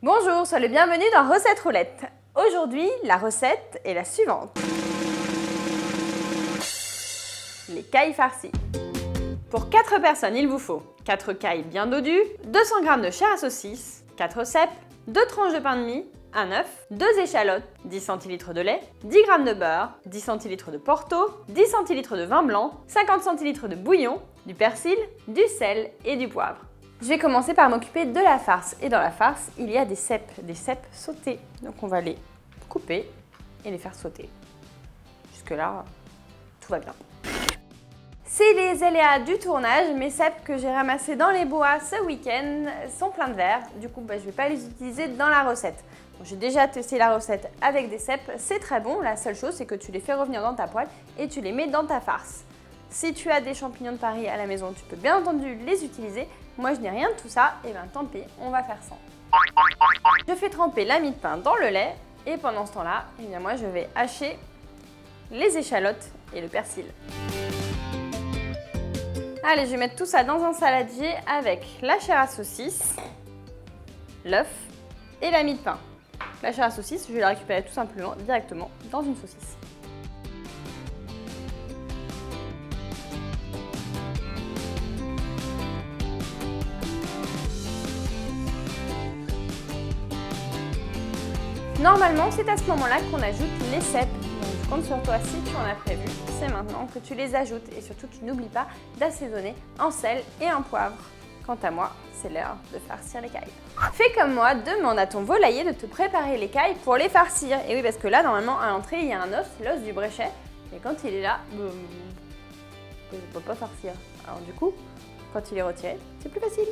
Bonjour, sois le bienvenu dans Recette Roulette. Aujourd'hui, la recette est la suivante. Les cailles farcies. Pour 4 personnes, il vous faut 4 cailles bien dodues, 200 g de chair à saucisse, 4 cèpes, 2 tranches de pain de mie, un œuf, 2 échalotes, 10 cl de lait, 10 g de beurre, 10 cl de porto, 10 cl de vin blanc, 50 cl de bouillon, du persil, du sel et du poivre. Je vais commencer par m'occuper de la farce. Et dans la farce, il y a des cèpes sautés. Donc on va les couper et les faire sauter. Jusque-là, tout va bien. C'est les aléas du tournage. Mes cèpes que j'ai ramassés dans les bois ce week-end sont pleins de verre. Du coup, je ne vais pas les utiliser dans la recette. Bon, j'ai déjà testé la recette avec des cèpes. C'est très bon. La seule chose, c'est que tu les fais revenir dans ta poêle et tu les mets dans ta farce. Si tu as des champignons de Paris à la maison, tu peux bien entendu les utiliser. Moi, je n'ai rien de tout ça, et bien tant pis, on va faire sans. Je fais tremper la mie de pain dans le lait, et pendant ce temps-là, moi, je vais hacher les échalotes et le persil. Allez, je vais mettre tout ça dans un saladier avec la chair à saucisse, l'œuf et la mie de pain. La chair à saucisse, je vais la récupérer tout simplement directement dans une saucisse. Normalement, c'est à ce moment-là qu'on ajoute les cèpes. Donc, je compte sur toi si tu en as prévu. C'est maintenant que tu les ajoutes et surtout, tu n'oublies pas d'assaisonner en sel et en poivre. Quant à moi, c'est l'heure de farcir les cailles. Fais comme moi, demande à ton volailler de te préparer les cailles pour les farcir. Et oui, parce que là, normalement, à l'entrée, il y a un os, l'os du bréchet. Et quand il est là, on ne peut pas farcir. Alors du coup, quand il est retiré, c'est plus facile.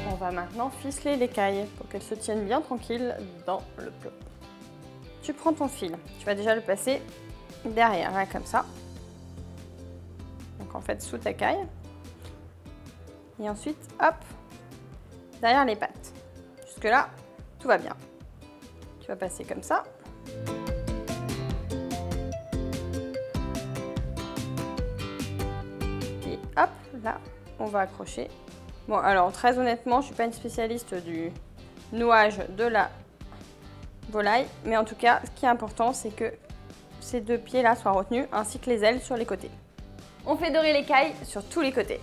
On va maintenant ficeler les cailles pour qu'elles se tiennent bien tranquilles dans le plat. Tu prends ton fil, tu vas déjà le passer derrière, là, comme ça. Donc en fait sous ta caille. Et ensuite, hop, derrière les pattes. Jusque là, tout va bien. Tu vas passer comme ça. Et hop, là, on va accrocher. Bon, alors très honnêtement, je ne suis pas une spécialiste du nouage de la volaille, mais en tout cas, ce qui est important, c'est que ces 2 pieds-là soient retenus, ainsi que les ailes sur les côtés. On fait dorer les cailles sur tous les côtés.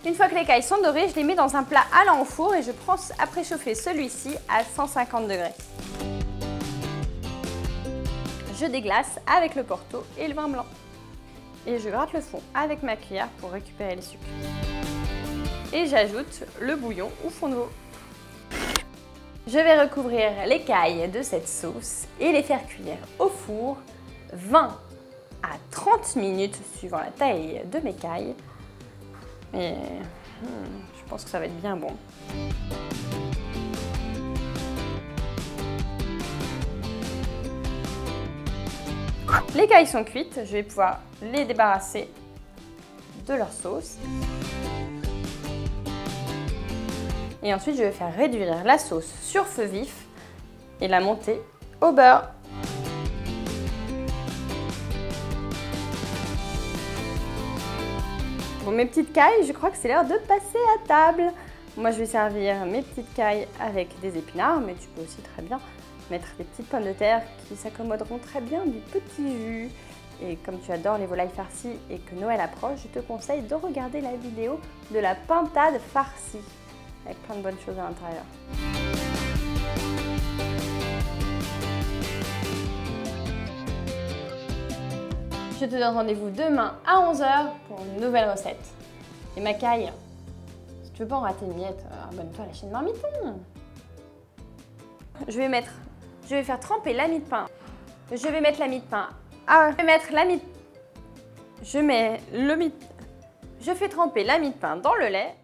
Une fois que les cailles sont dorées, je les mets dans un plat allant au four et je prends à préchauffer celui-ci à 150 degrés. Je déglace avec le porto et le vin blanc. Et je gratte le fond avec ma cuillère pour récupérer les sucres. Et j'ajoute le bouillon ou fond de veau. Je vais recouvrir les cailles de cette sauce et les faire cuire au four 20 à 30 minutes suivant la taille de mes cailles. Et je pense que ça va être bien bon. Les cailles sont cuites, je vais pouvoir les débarrasser de leur sauce. Et ensuite, je vais faire réduire la sauce sur feu vif et la monter au beurre. Bon, mes petites cailles, je crois que c'est l'heure de passer à table. Moi, je vais servir mes petites cailles avec des épinards, mais tu peux aussi très bien mettre des petites pommes de terre qui s'accommoderont très bien du petit jus. Et comme tu adores les volailles farcies et que Noël approche, je te conseille de regarder la vidéo de la pintade farcie, avec plein de bonnes choses à l'intérieur. Je te donne rendez-vous demain à 11 h pour une nouvelle recette. Et ma caille, si tu veux pas en rater une miette, abonne-toi à la chaîne Marmiton. Je vais faire tremper la mie de pain. Je vais mettre la mie de pain. Je fais tremper la mie de pain dans le lait.